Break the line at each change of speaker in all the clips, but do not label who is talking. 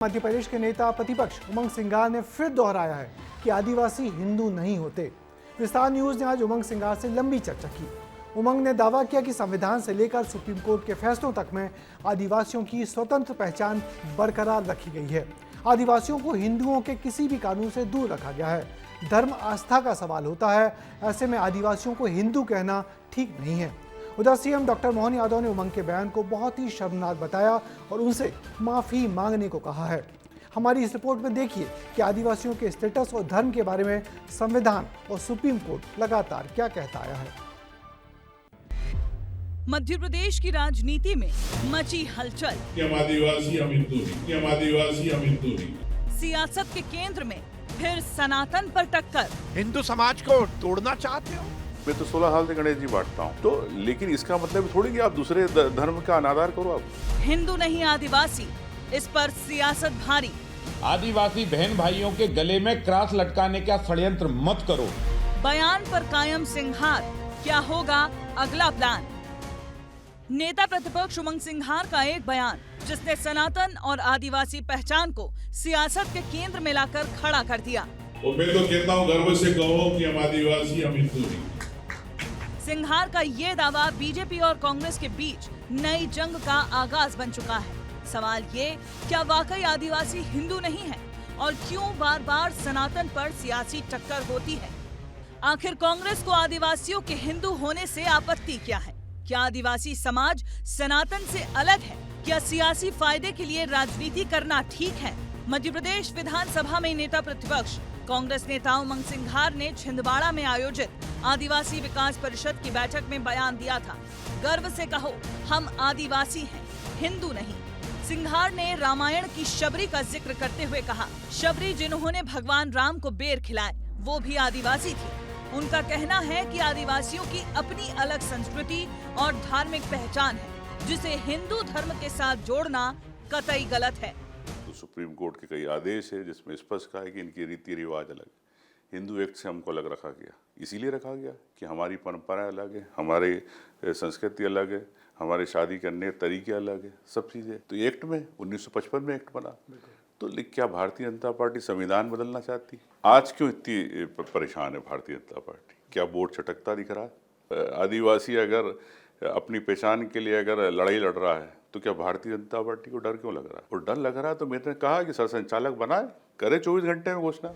मध्य प्रदेश के नेता प्रतिपक्ष उमंग सिंघार ने फिर दोहराया है कि आदिवासी हिंदू नहीं होते। विस्तार न्यूज ने आज उमंग सिंघार से लंबी चर्चा की। उमंग ने दावा किया कि संविधान से लेकर सुप्रीम कोर्ट के फैसलों तक में आदिवासियों की स्वतंत्र पहचान बरकरार रखी गई है। आदिवासियों को हिंदुओं के किसी भी कानून से दूर रखा गया है। धर्म आस्था का सवाल होता है, ऐसे में आदिवासियों को हिंदू कहना ठीक नहीं है। उधर सीएम डॉक्टर मोहन यादव ने उमंग के बयान को बहुत ही शर्मनाक बताया और उनसे माफी मांगने को कहा है। हमारी इस रिपोर्ट में देखिए कि आदिवासियों के स्टेटस और धर्म के बारे में संविधान और सुप्रीम कोर्ट लगातार क्या कहता आया है।
मध्य प्रदेश की राजनीति में मची हलचल।
हम आदिवासी हम हिंदू नहीं, हम आदिवासी हम हिंदू नहीं।
सियासत के केंद्र में फिर सनातन पर टक्कर।
हिंदू समाज को तोड़ना चाहते हो?
मैं तो 16 साल से गणेश जी बांटता हूँ, तो लेकिन इसका मतलब थोड़ी कि आप दूसरे धर्म का अनादर करो। आप
हिंदू नहीं आदिवासी, इस पर सियासत भारी।
आदिवासी बहन भाइयों के गले में क्रॉस लटकाने का षड्यंत्र मत करो।
बयान पर कायम सिंघार, क्या होगा अगला प्लान? नेता प्रतिपक्ष उमंग सिंघार का एक बयान जिसने सनातन और आदिवासी पहचान को सियासत के केंद्र में लाकर खड़ा कर दिया।
और मैं तो कहता हूँ गर्व से कहो कि हम आदिवासी हम हिंदू नहीं।
सिंघार का ये दावा बीजेपी और कांग्रेस के बीच नई जंग का आगाज बन चुका है। सवाल ये, क्या वाकई आदिवासी हिंदू नहीं है और क्यों बार बार सनातन पर सियासी टक्कर होती है? आखिर कांग्रेस को आदिवासियों के हिंदू होने से आपत्ति क्या है? क्या आदिवासी समाज सनातन से अलग है? क्या सियासी फायदे के लिए राजनीति करना ठीक है? मध्य प्रदेश विधानसभा में नेता प्रतिपक्ष कांग्रेस नेता उमंग सिंघार ने छिंदवाड़ा में आयोजित आदिवासी विकास परिषद की बैठक में बयान दिया था, गर्व से कहो हम आदिवासी हैं, हिंदू नहीं। सिंघार ने रामायण की शबरी का जिक्र करते हुए कहा, शबरी जिन्होंने भगवान राम को बेर खिलाए वो भी आदिवासी थी। उनका कहना है कि आदिवासियों की अपनी अलग संस्कृति और धार्मिक पहचान है, जिसे हिंदू धर्म के साथ जोड़ना कतई गलत है।
तो सुप्रीम कोर्ट के कई आदेश है जिसमें स्पष्ट कहा है कि इनके रीति रिवाज अलग, हिंदू एक्ट से हमको अलग रखा गया। इसीलिए रखा गया कि हमारी परंपराएं अलग है, हमारी संस्कृति अलग है, हमारे शादी करने के तरीके अलग है, सब चीज़ें। तो एक्ट में 1955 में एक्ट बना, तो क्या भारतीय जनता पार्टी संविधान बदलना चाहती? आज क्यों इतनी परेशान है भारतीय जनता पार्टी? क्या वोट छटकता दिख रहा है? आदिवासी अगर अपनी पहचान के लिए अगर लड़ाई लड़ रहा है तो क्या भारतीय जनता पार्टी को डर क्यों लग रहा है? और डर लग रहा है तो मैंने कहा कि सरसंचालक बनाए, करे 24 घंटे में घोषणा।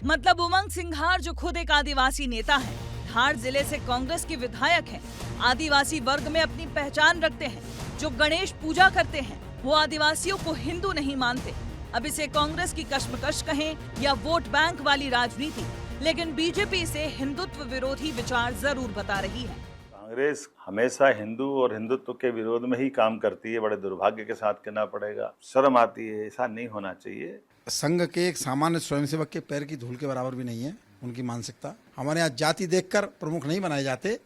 मतलब उमंग सिंघार जो खुद एक आदिवासी नेता है, धार जिले से कांग्रेस के विधायक हैं, आदिवासी वर्ग में अपनी पहचान रखते हैं, जो गणेश पूजा करते हैं, वो आदिवासियों को हिंदू नहीं मानते। अब इसे कांग्रेस की कश्मकश कहें या वोट बैंक वाली राजनीति, लेकिन बीजेपी इसे हिंदुत्व विरोधी विचार जरूर बता रही है।
कांग्रेस हमेशा हिंदू और हिंदुत्व के विरोध में ही काम करती है। बड़े दुर्भाग्य के साथ कहना पड़ेगा, शर्म आती है, ऐसा नहीं होना चाहिए।
संघ के एक सामान्य स्वयंसेवक के पैर की धूल के बराबर भी नहीं है उनकी मानसिकता। हमारे यहाँ जाति देखकर प्रमुख नहीं बनाए जाते,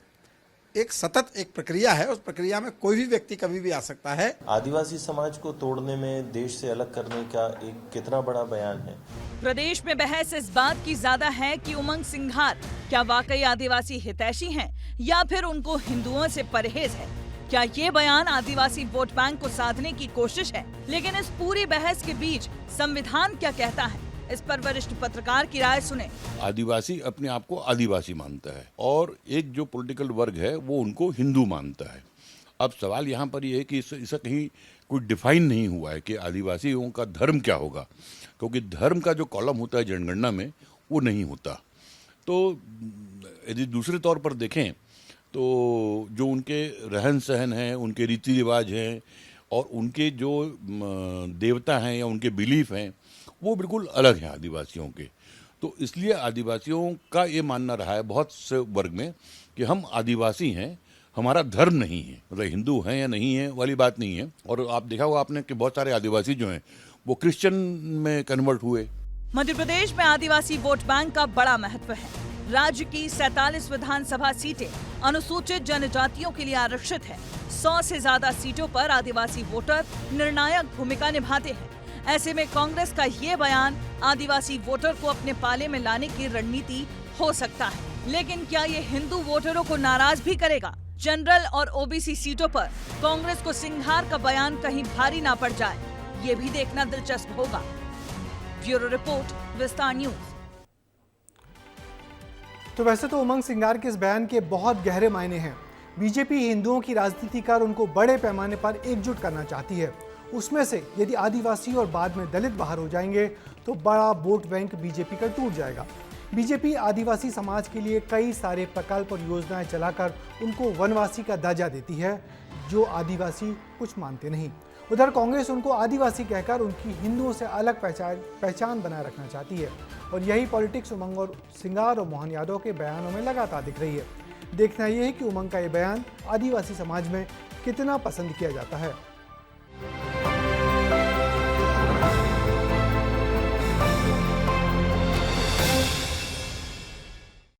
एक सतत एक प्रक्रिया है, उस प्रक्रिया में कोई भी व्यक्ति कभी भी आ सकता है।
आदिवासी समाज को तोड़ने में, देश से अलग करने का एक कितना बड़ा बयान है।
प्रदेश में बहस इस बात की ज्यादा है कि उमंग सिंघार क्या वाकई आदिवासी हितैषी हैं या फिर उनको हिंदुओं से परहेज है। क्या ये बयान आदिवासी वोट बैंक को साधने की कोशिश है? लेकिन इस पूरी बहस के बीच संविधान क्या कहता है, इस पर वरिष्ठ पत्रकार की राय सुने।
आदिवासी अपने आप को आदिवासी मानता है और एक जो पॉलिटिकल वर्ग है वो उनको हिंदू मानता है। अब सवाल यहाँ पर ये है कि इसका कहीं कोई डिफाइन नहीं हुआ है कि आदिवासियों का धर्म क्या होगा, क्योंकि धर्म का जो कॉलम होता है जनगणना में वो नहीं होता। तो यदि दूसरे तौर पर देखें तो जो उनके रहन सहन हैं, उनके रीति रिवाज हैं और उनके जो देवता हैं या उनके बिलीफ हैं वो बिल्कुल अलग हैं आदिवासियों के। तो इसलिए आदिवासियों का ये मानना रहा है बहुत से वर्ग में कि हम आदिवासी हैं, हमारा धर्म नहीं है। मतलब हिंदू हैं या नहीं है वाली बात नहीं है। और आप देखा होगा आपने कि बहुत सारे आदिवासी जो हैं वो क्रिश्चियन में कन्वर्ट हुए।
मध्य प्रदेश में आदिवासी वोट बैंक का बड़ा महत्व है। राज्य की 47 विधानसभा सीटें अनुसूचित जनजातियों के लिए आरक्षित है। 100 से ज्यादा सीटों पर आदिवासी वोटर निर्णायक भूमिका निभाते हैं। ऐसे में कांग्रेस का ये बयान आदिवासी वोटर को अपने पाले में लाने की रणनीति हो सकता है, लेकिन क्या ये हिंदू वोटरों को नाराज भी करेगा? जनरल और ओबीसी सीटों पर कांग्रेस को सिंघार का बयान कहीं भारी ना पड़ जाए, ये भी देखना दिलचस्प होगा। ब्यूरो रिपोर्ट, विस्तार न्यूज।
तो वैसे तो उमंग सिंगार के इस बयान के बहुत गहरे मायने हैं। बीजेपी हिंदुओं की राजनीति कर उनको बड़े पैमाने पर एकजुट करना चाहती है। उसमें से यदि आदिवासी और बाद में दलित बाहर हो जाएंगे तो बड़ा वोट बैंक बीजेपी का टूट जाएगा। बीजेपी आदिवासी समाज के लिए कई सारे प्रकल्प और योजनाएं चलाकर उनको वनवासी का दर्जा देती है, जो आदिवासी कुछ मानते नहीं। उधर कांग्रेस उनको आदिवासी कहकर उनकी हिंदुओं से अलग पहचान बनाए रखना चाहती है और यही पॉलिटिक्स उमंग और सिंगार और मोहन यादव के बयानों में लगातार दिख रही है। देखना यह है कि उमंग का ये बयान आदिवासी समाज में कितना पसंद किया जाता है।